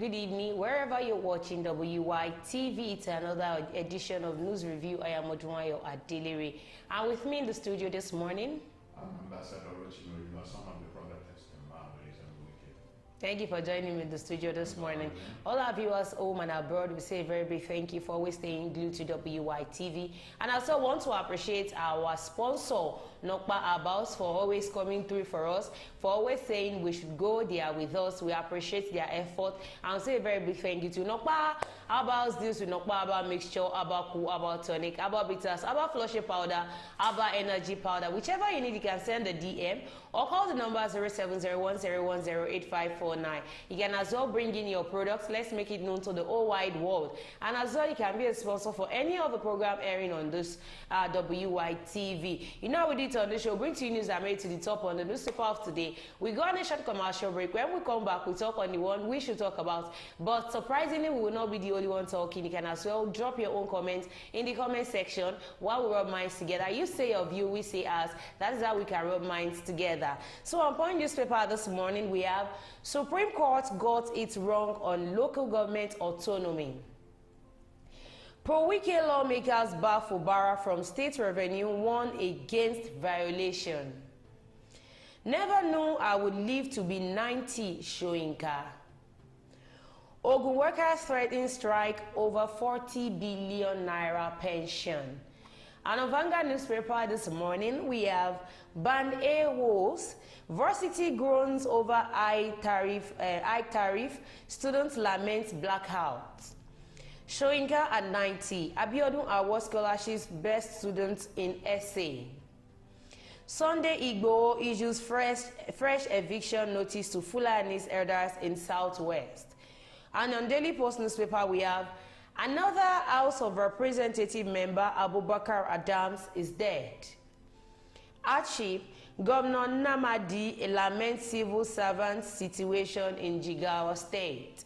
good evening, wherever you're watching WY TV. It's another edition of News Review. I am Ojuwayo Adelere. And with me in the studio this morning, Ambassador Rochino, some of the products in Marbury and Wicked. thank you for joining me in the studio this morning. All our viewers home and abroad, we say a very big thank you for always staying glued to WY TV. And I also want to appreciate our sponsor, Nokpa Abals, for always coming through for us, for always saying we should go there with us. We appreciate their effort. And I'll say a very big thank you to Nokpa Abals deals with Nokpa Aba mixture, Aba cool, Aba tonic, Aba bitters, Aba flushy powder, Aba energy powder. Whichever you need, you can send a DM or call the number 0701010859. You can as well bring in your products. Let's make it known to the whole wide world. And as well, you can be a sponsor for any of the program airing on this WY TV. You know how we do it on the show. Bring to you news that made it to the top on the newspaper of today. We go on a short commercial break. When we come back, we talk on the one we should talk about. But surprisingly, we will not be the only one talking. You can as well drop your own comments in the comment section while we rub minds together. You say your view, we say ours. That is how we can rub minds together. So on Point Newspaper this morning, we have Supreme Court got it wrong on local government autonomy. Pro-Wike lawmakers bar Fubara from state revenue warn against violation. Never knew I would live to be 90, Shoyinka. Ogun workers threaten strike over 40 billion naira pension. And on Vanguard newspaper this morning, we have Band A woes, varsity groans over high tariff, students lament blackout. Shoyinka at 90, Abiodun Award scholarships best students in essay. Sunday Igbo issues fresh eviction notice to Fulani's elders in Southwest. And on Daily Post newspaper, we have another House of Representative member, Abubakar Adams, is dead. Hardship, Governor Namadi laments civil servant situation in Jigawa State.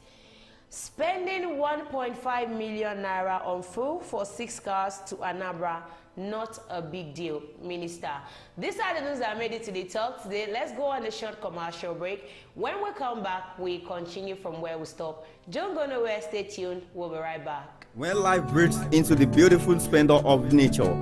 Spending 1.5 million naira on fuel for 6 cars to Anambra, not a big deal, Minister. These are the news that made it to the top today. Let's go on a short commercial break. When we come back, we continue from where we stop. Don't go nowhere, stay tuned. We'll be right back. When life breaks into the beautiful splendor of nature,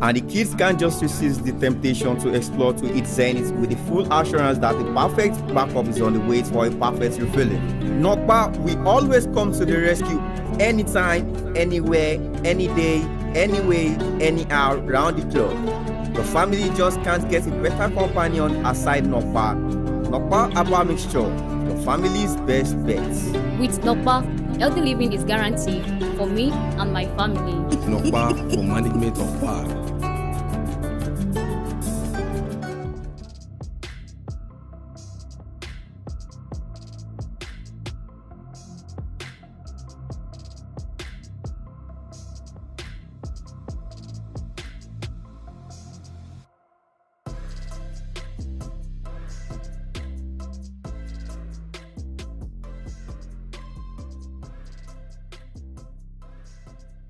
and the kids can't just resist the temptation to explore to its zenith with the full assurance that the perfect backup is on the way for a perfect refilling. Nokpa, we always come to the rescue anytime, anywhere, any day, anyway, anyhow, round the clock. Your family just can't get a better companion aside Nokpa. Nokpa Aba mixture, your family's best bet. With Nokpa, healthy living is guaranteed for me and my family. Nokpa for management of power.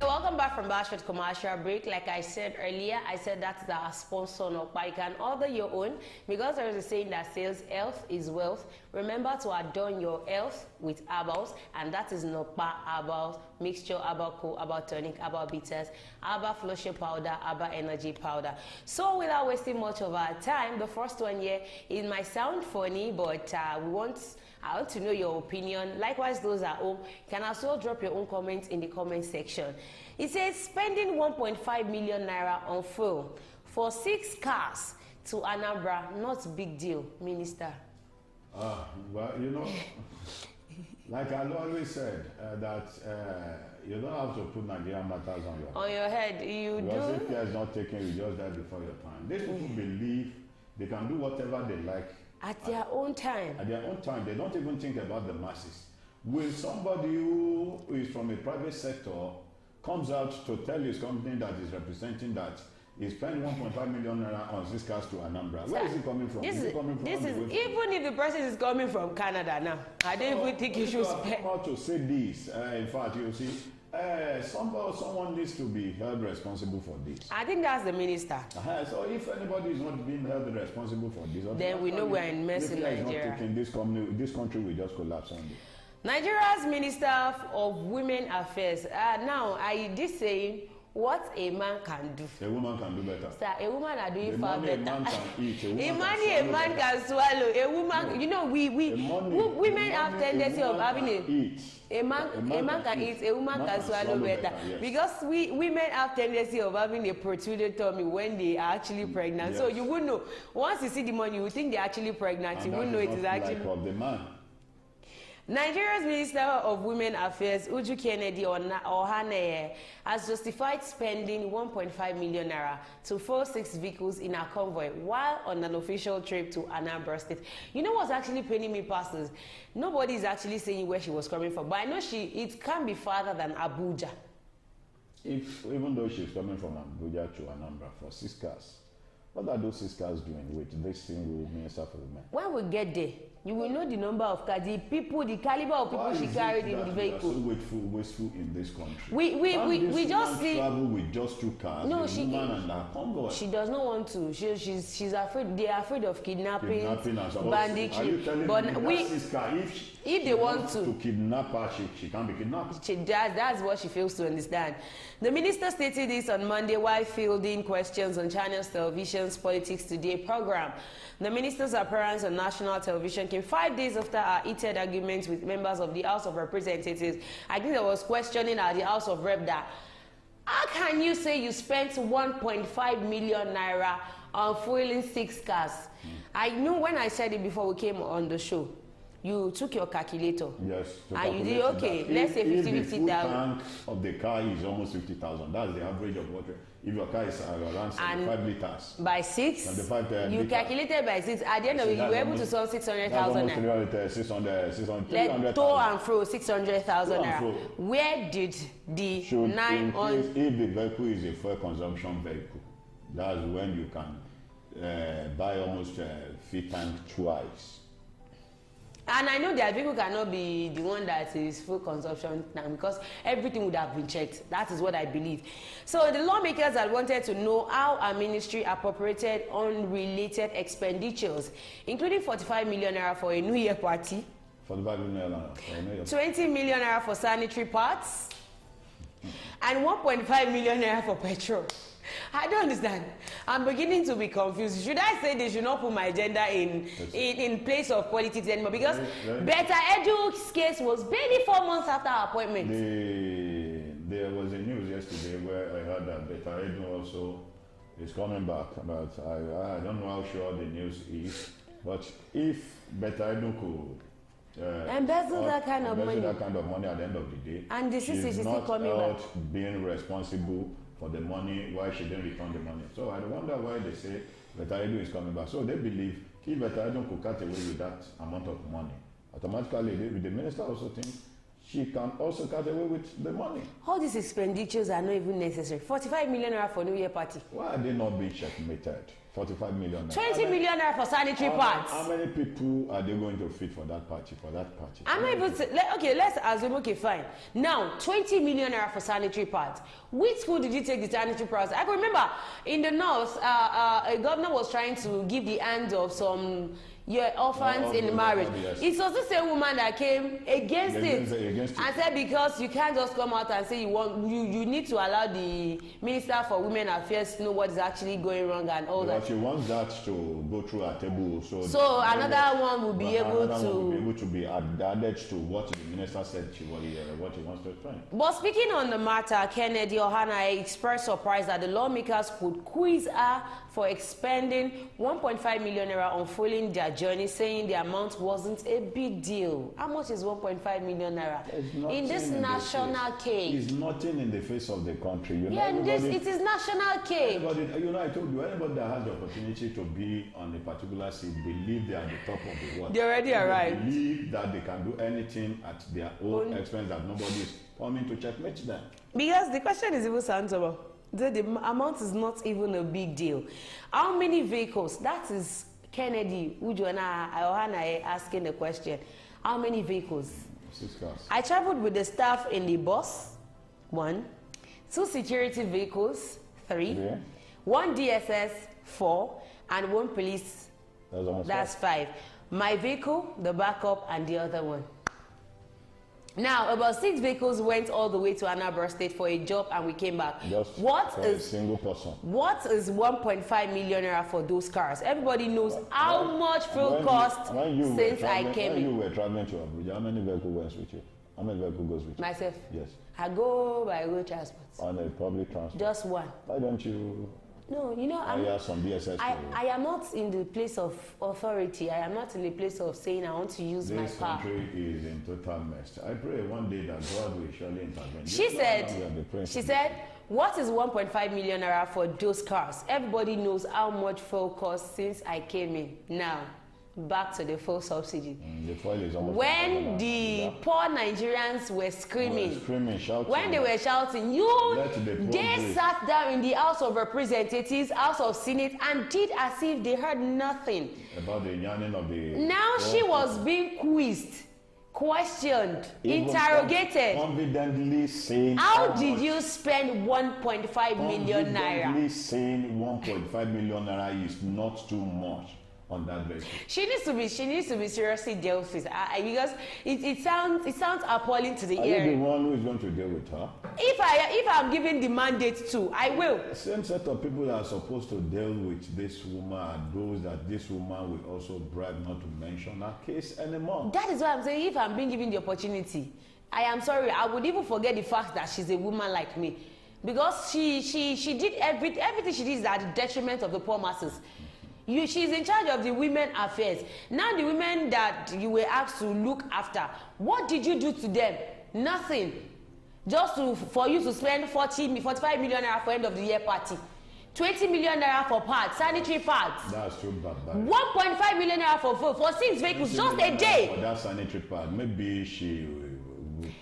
Welcome back from that short commercial break. Like I said earlier, I said that's our sponsor, Nokpa. You can order your own because there is a saying that says health is wealth. Remember to adorn your health with herbals, and that is Nokpa herbals mixture, Aba cool, Aba tonic, Aba bitters, Aba flushy powder, Aba energy powder. So without wasting much of our time, the first one here, it might sound funny, but I want to know your opinion. Likewise, those at home can also drop your own comments in the comment section. It says spending 1.5 million naira on fuel for 6 cars to Anambra, not big deal, Minister. Well, you know, like I always said, that you don't have to put Nigerian matters on your head. You because do. if care is not taken, you just die before your time. These people believe they can do whatever they like at their own time. At their own time, they don't even think about the masses. Will somebody who is from a private sector comes out to tell his company that is representing that he spent 1.5 million naira on 6 cars to Anambra? Where is he coming from? This is he coming from? Even if the person is coming from Canada now, I don't even think you should spend. Come out to say this. In fact, you see, someone needs to be held responsible for this. I think that's the minister. So if anybody is not being held responsible for this, then we know we're in mess in Nigeria. this country will just collapse on it. Nigeria's Minister of Women Affairs. Now, I did say what a man can do. A woman can do better. Sir, a woman are doing The far money better. a man can eat, A man can swallow. A woman, No. you know, women have tendency of having a man can eat, a woman can swallow better. Yes. Because women have tendency of having a protruded tummy when they are actually pregnant. Yes. So you wouldn't know. Once you see the money, you think they're actually pregnant. And You that wouldn't know it not is actually. like of the man. Nigeria's Minister of Women Affairs, Uju Kennedy Ohane, has justified spending 1.5 million naira to 46 vehicles in a convoy while on an official trip to Anambra State. You know what's actually paining me past this? Nobody is actually saying where she was coming from, but I know it can be farther than Abuja. Even though she's coming from Abuja to Anambra for 6 cars, what are those 6 cars doing with this single Minister for Women? When we get there, you will know the number of cars, the caliber of people she carried in the vehicle. Why is it that we are so wasteful in this country? We just see. Travel with just 2 cars. No, a woman and her convoy. She does not want to. She's afraid. They are afraid of kidnapping and banditry. Are you telling But me that sister, if they want to kidnap her, she can't be kidnapped? That's what she fails to understand. The minister stated this on Monday while fielding questions on Channels Television's Politics Today program. The minister's appearance on national television came 5 days after her heated arguments with members of the House of Representatives. I think there was questioning at the House of Rep that, how can you say you spent 1.5 million naira on fueling 6 cars? I knew when I said it before we came on the show. You took your calculator. Yes. And you did, okay, let's say 50,000. If the full tank of the car is almost 50,000, that's the average of water. If your car is around 75 liters. By 6, 75 you liters. Calculated by 6. At the end of it, you were able to solve 600,000 naira. 600,000. To and fro, 600,000 naira. Where did the if the vehicle is a fuel consumption vehicle, that's when you can buy almost full tank twice. And I know that vehicle cannot be the one that is full consumption now because everything would have been checked. That is what I believe. So the lawmakers had wanted to know how our ministry appropriated unrelated expenditures, including 45 million naira for a New Year party, 45 million naira. 20 million naira for sanitary parts, and 1.5 million naira for petrol. I don't understand. I'm beginning to be confused. Should I say they should not put my gender in place of politics anymore? Because Beta Edu's case was barely 4 months after her appointment. There was a news yesterday where I heard that Beta Edu also is coming back. But I don't know how sure the news is. But if Beta Edu could embezzle that kind of money at the end of the day, and the sister is still coming back, being responsible for the money, why she didn't return the money. So I wonder why they say Beta Edu is coming back. So they believe if Beta Edu could cut away with that amount of money, automatically the minister also thinks she can also cut away with the money. All these expenditures are not even necessary. 45 million naira for New Year party. Why are they not being checkmated? 45 million naira. 20 million naira for sanitary parts. How many people are they going to feed for that party? I'm not even okay, let's assume, okay, fine. Now, 20 million naira for sanitary parts. Which school did you take the sanitary parts? I can remember in the north, a governor was trying to give the hand of some orphans in marriage. Yes. It's also the same woman that came against it and said because you can't just come out and say you need to allow the Minister for Women Affairs to know what is actually going wrong and all that. But she wants that to go through a table. So another one will be able to be added to what the minister said what he wants to explain. But speaking on the matter, Kennedy Ohana expressed surprise that the lawmakers could quiz her for expending 1.5 million naira on fueling their journey, saying the amount wasn't a big deal. How much is 1.5 million naira in this national cake? It's nothing in the face of the country. It is national cake. I told you, anybody that has the opportunity to be on a particular seat believe they are the top of the world. They already arrived. They believe that they can do anything at their own expense, that nobody is coming to checkmate them. Because the question is even sensible. The amount is not even a big deal. How many vehicles? That is Kennedy Ohana asking the question. How many vehicles? 6 cars. I traveled with the staff in the bus, 1. 2 security vehicles, 3. Yeah. 1 DSS, 4. And 1 police. That's 5. My vehicle, the backup, and the other one. Now, about 6 vehicles went all the way to Anambra State for a job, and we came back. Just for a single person. What is 1.5 million naira for those cars? Everybody knows how much fuel cost since I came in. When you were traveling to Abuja, how many vehicles went with you? How many vehicles goes with you? Myself? Yes. I go by road transport. On a public transport? Just one. Why don't you? No, you know, I am not in the place of authority. I am not in the place of saying I want to use my car. This country is in total mess. I pray one day that God will surely intervene. She said, what is 1.5 million naira for those cars? Everybody knows how much fuel costs since I came in. Now, back to the fuel subsidy. The fuel is almost when the poor Nigerians were screaming, shouting, when they were shouting, they sat down in the House of Representatives, House of Senate, and did as if they heard nothing. About the yarning of the... Now she was being quizzed, questioned, interrogated. Confidently saying... How did you spend 1.5 million naira? Confidently saying 1.5 million naira is not too much on that basis. She needs to be seriously dealt with because it sounds appalling to the ear. Are you the one who is going to deal with her? If I'm given the mandate to, I will. The same set of people that are supposed to deal with this woman are those that this woman will also bribe not to mention her case anymore. That is why I'm saying if I'm being given the opportunity, I am sorry, I would even forget the fact that she's a woman like me. Because she did everything she did is at the detriment of the poor masses. She's in charge of the women affairs. Now the women that you were asked to look after, what did you do to them? Nothing. Just for you to spend 45 million naira for end of the year party. 20 million naira for parts, sanitary parts. That's too bad. 1.5 million naira for 6 vehicles, just a day. For that sanitary part, maybe she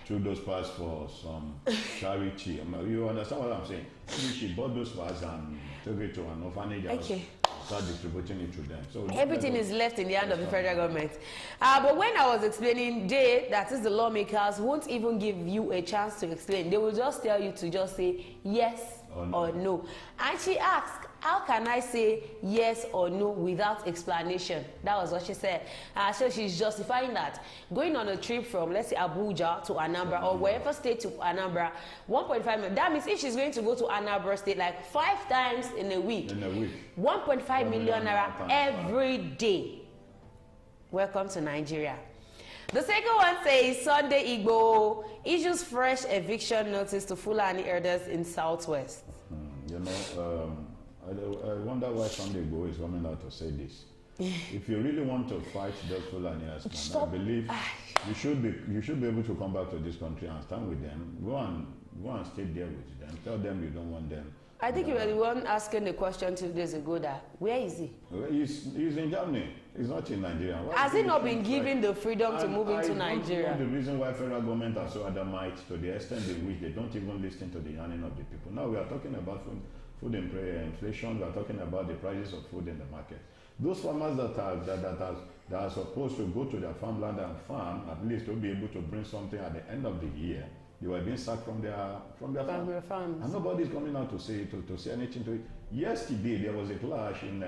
took those parts for some charity. You understand what I'm saying? Maybe she bought those parts and took it to an orphanage. Okay. Start distributing it to them. So everything is left in the hand of the federal government. But when I was explaining, that is the lawmakers, won't even give you a chance to explain. They will just tell you to just say yes or no. And she asked, how can I say yes or no without explanation? That was what she said. So she's justifying that. Going on a trip from, let's say, Abuja to Anambra or wherever state to Anambra, 1.5 million. That means if she's going to go to Anambra State like 5 times in a week, 1.5 million naira every day. Welcome to Nigeria. The second one says Sunday Igbo issues fresh eviction notice to Fulani herders in Southwest. I wonder why Sunday Igbo is coming out to say this. If you really want to fight those Fulani herdsmen, I believe you should be able to come back to this country and stand with them. Go and stay there with them. Tell them you don't want them. I think you were the one asking the question 2 days ago that where is he? He's in Germany. He's not in Nigeria. Has he not been given the freedom to move into Nigeria? I don't know the reason why federal government are so adamant to the extent in which they don't even listen to the yearning of the people. Now we are talking about food inflation. We are talking about the prices of food in the market. Those farmers that are supposed to go to their farmland and farm, at least to be able to bring something at the end of the year, they were being sacked from their farms. And nobody's coming out to say anything to it. Yesterday there was a clash in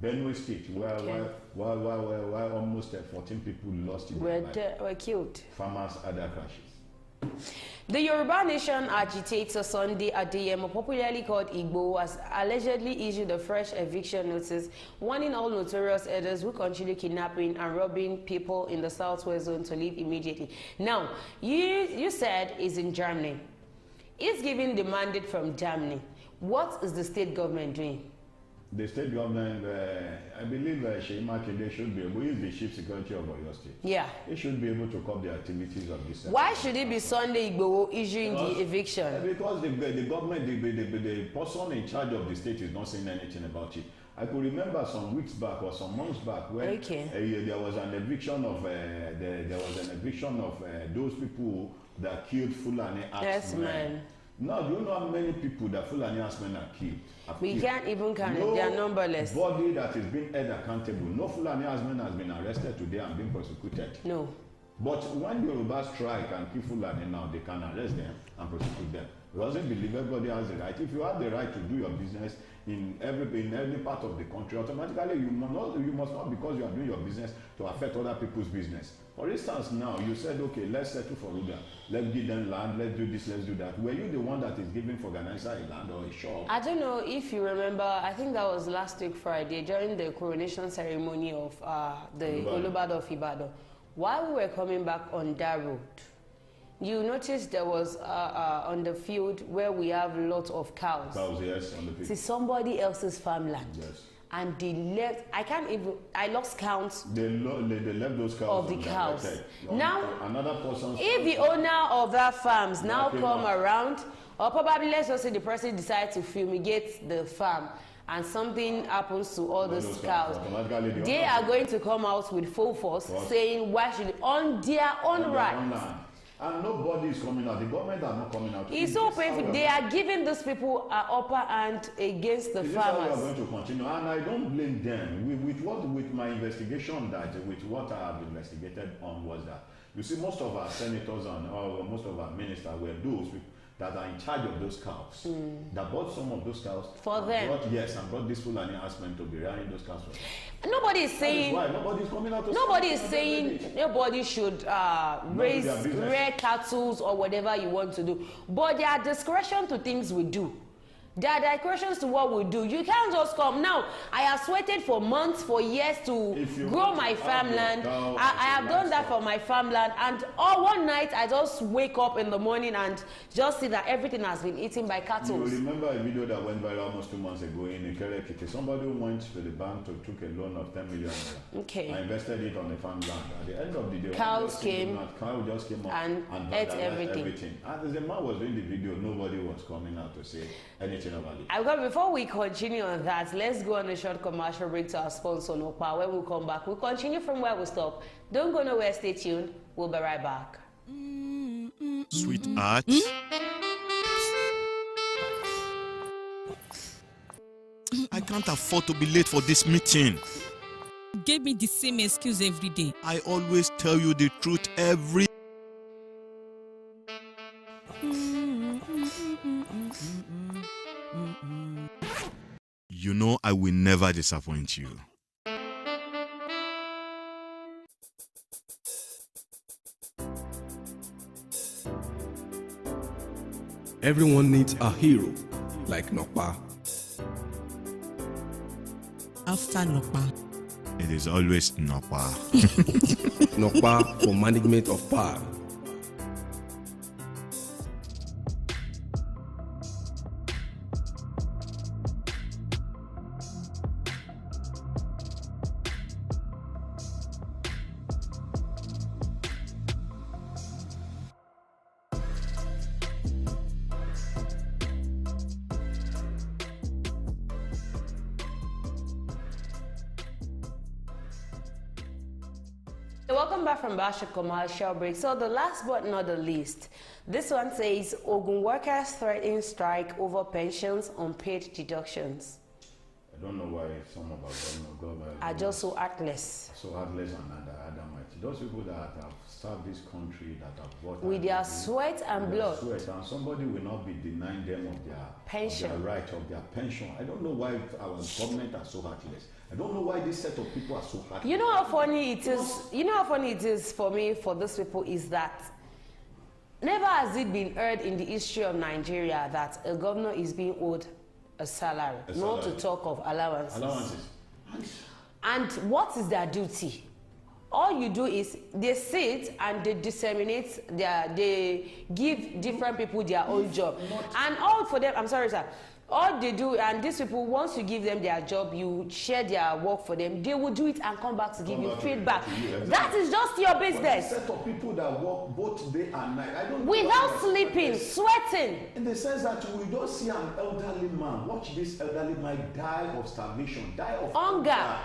Benue State where almost 14 people lost their life. Were killed. Farmers had their crashes. The Yoruba Nation agitator Sunday Adeyemo, popularly called Igbo, has allegedly issued a fresh eviction notice warning all notorious herders who continue kidnapping and robbing people in the Southwest Zone to leave immediately. Now, you said he's in Germany. He's giving the mandate from Germany. What is the state government doing? The state government, I believe Sheyi Makinde should be able, he is the chief security of Oyo State. Yeah. He should be able to curb the activities of this. Why should it be Sunday Igbo issuing the eviction? Because the government, the person in charge of the state is not saying anything about it. I could remember some weeks back or some months back when there was an eviction of those people that killed Fulani herdsmen. Now, do you know how many people that Fulani herdsmen are killed? We can't even count it. They are numberless. Nobody that is being held accountable. No Fulani herdsman has been arrested today and being prosecuted. No. But when the Yoruba strike and kill Fulani now, they can arrest them and prosecute them. Because they believe everybody has the right. If you have the right to do your business in any part of the country, automatically you must not, because you are doing your business, to affect other people's business. For instance, now you said, okay, let's settle for Ruga. Let's give them land, let's do this, let's do that. Were you the one that is giving for Organizer a land or a shop? I don't know if you remember, I think that was last week Friday, during the coronation ceremony of the Olubado of Ibadan. While we were coming back on that road, you noticed there was on the field where we have lots of cows. Cows, yes, on the field. It's somebody else's farmland. Yes. And they left, I lost count. They left those cows. Of the cows. Now, another person. If the owner of that farms now come around, or probably let's just say the person decides to fumigate the farm, and something happens to all those cows, they are going to come out with full force saying why should on their own right. And nobody is coming out. The government are not coming out. It's so painful. They are giving those people an upper hand against the farmers. This is how we are going to continue, and I don't blame them. With my investigation, with what I have investigated on was that, you see, most of our senators and most of our ministers were those that are in charge of those cows, that bought some of those cows for them. And brought this Fulani husband to be rearing those cows for them. Nobody is saying. Nobody is coming out to nobody is saying nobody should raise rare cattle or whatever you want to do. But there are discretion to things we do. There are discretions to what we do. You can't just come. Now, I have sweated for months, for years to grow my farmland. I have done that for my farmland. And one night, I just wake up in the morning and just see that everything has been eaten by cattle. You remember a video that went viral almost 2 months ago in Ikere-Ekiti. Somebody went to the bank to took a loan of 10 million. Okay. I invested it on the farmland. At the end of the day, cows just came up and ate everything. And as the man was doing the video, nobody was coming out to say anything about it. Before we continue on that, let's go on a short commercial break to our sponsor, Nopa. When we come back, we'll continue from where we stop. Don't go nowhere, stay tuned. We'll be right back. Sweetheart. I can't afford to be late for this meeting. You gave me the same excuse every day. I always tell you the truth every. You know I will never disappoint you. Everyone needs a hero like Nokpa. After Nokpa, it is always Nokpa. Nokpa for management of power. Welcome back from Basha commercial break. So the last but not the least, this one says Ogun workers threaten strike over pensions unpaid deductions. I don't know why some of our government are just so heartless. So heartless and undermighty. Those people that have served this country, that have fought with their sweat and blood. And somebody will not be denying them of their pension, of their right, of their pension. I don't know why our government are so heartless. I don't know why this set of people are so heartless. You know how funny it is? You know how funny it is for me, for these people, is that never has it been heard in the history of Nigeria that a governor is being owed a salary, not to talk of allowances. And what is their duty? All you do is they sit and they disseminate they give different people their own job. And all for them, I'm sorry, sir. All they do, and these people, once you give them their job, you share their work for them, they will do it and come back to give you feedback. That is just your business. But the set of people that work both day and night, I don't know. Without sleeping, sweating. In the sense that we don't see an elderly man, watch this elderly man die of starvation, die of hunger.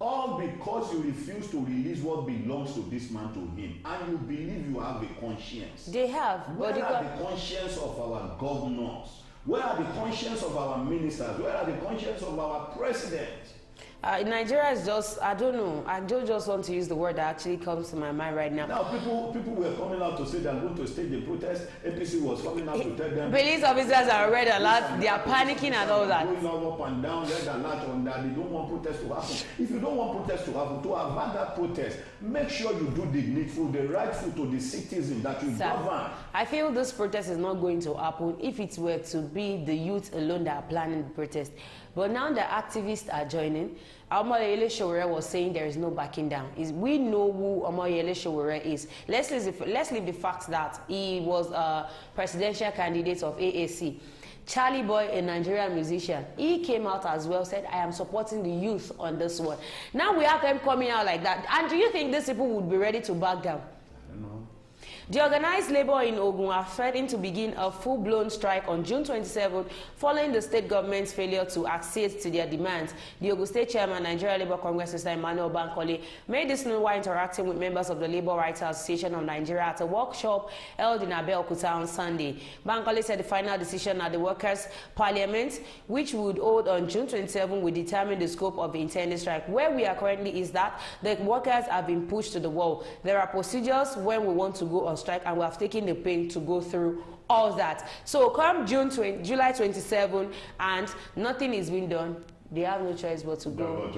All because you refuse to release what belongs to this man to him, and you believe you have a conscience. They have. Where are the conscience of our governors? Where are the conscience of our ministers? Where are the conscience of our president? Nigeria is just, I don't know. I don't just want to use the word that actually comes to my mind right now. Now, people were coming out to say they're going to stage the protest. APC was coming out to tell them. Police officers are red alert. They are panicking and all that. Going up and down, red alert on that. They don't want protest to happen. If you don't want protest to happen, to avoid that protest, make sure you do the needful, the rightful to the citizen that you govern. I feel this protest is not going to happen if it were to be the youth alone that are planning the protest. But now the activists are joining. Omoyele Sowore was saying there is no backing down. We know who Omoyele Sowore is. Let's leave the fact that he was a presidential candidate of AAC. Charlie Boy, a Nigerian musician, he came out as well, said, I am supporting the youth on this one. Now we have them coming out like that. And do you think these people would be ready to back down? I don't know. The organized labor in Ogun are threatening to begin a full-blown strike on June 27 following the state government's failure to accede to their demands. The Ogun State Chairman, Nigeria Labour Congress, Mr. Emmanuel Bankole, made this known while interacting with members of the Labour Writers Association of Nigeria at a workshop held in Abeokuta on Sunday. Bankole said the final decision at the Workers' Parliament, which would hold on June 27, will determine the scope of the intended strike. Where we are currently is that the workers have been pushed to the wall. There are procedures when we want to go on strike, and we have taken the pain to go through all that. So come July 27 and nothing is being done, they have no choice but to go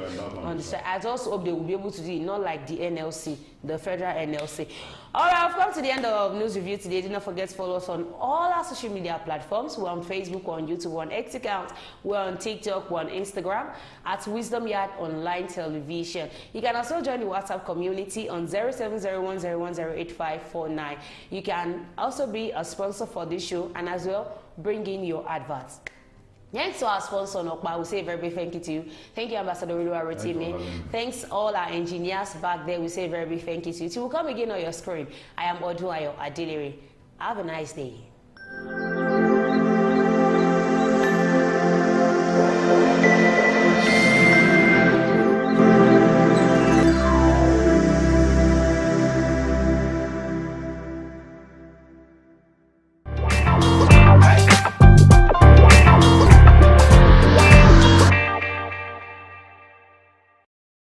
on the strike. I just hope they will be able to do it, not like the NLC, the federal NLC. All right, I've come to the end of News Review today. Do not forget to follow us on all our social media platforms. We're on Facebook, we're on YouTube, we're on X account, we're on TikTok, we're on Instagram at Wisdom Yard Online Television. You can also join the WhatsApp community on 070101085549. You can also be a sponsor for this show and as well bring in your adverts. Thanks to our sponsor, Nokpa. We say a very big thank you to you. Thank you, Ambassador Rotimi. Thanks all our engineers back there. We say a very big thank you to you. Till we come again on your screen. I am Odunayo Adelere. Have a nice day.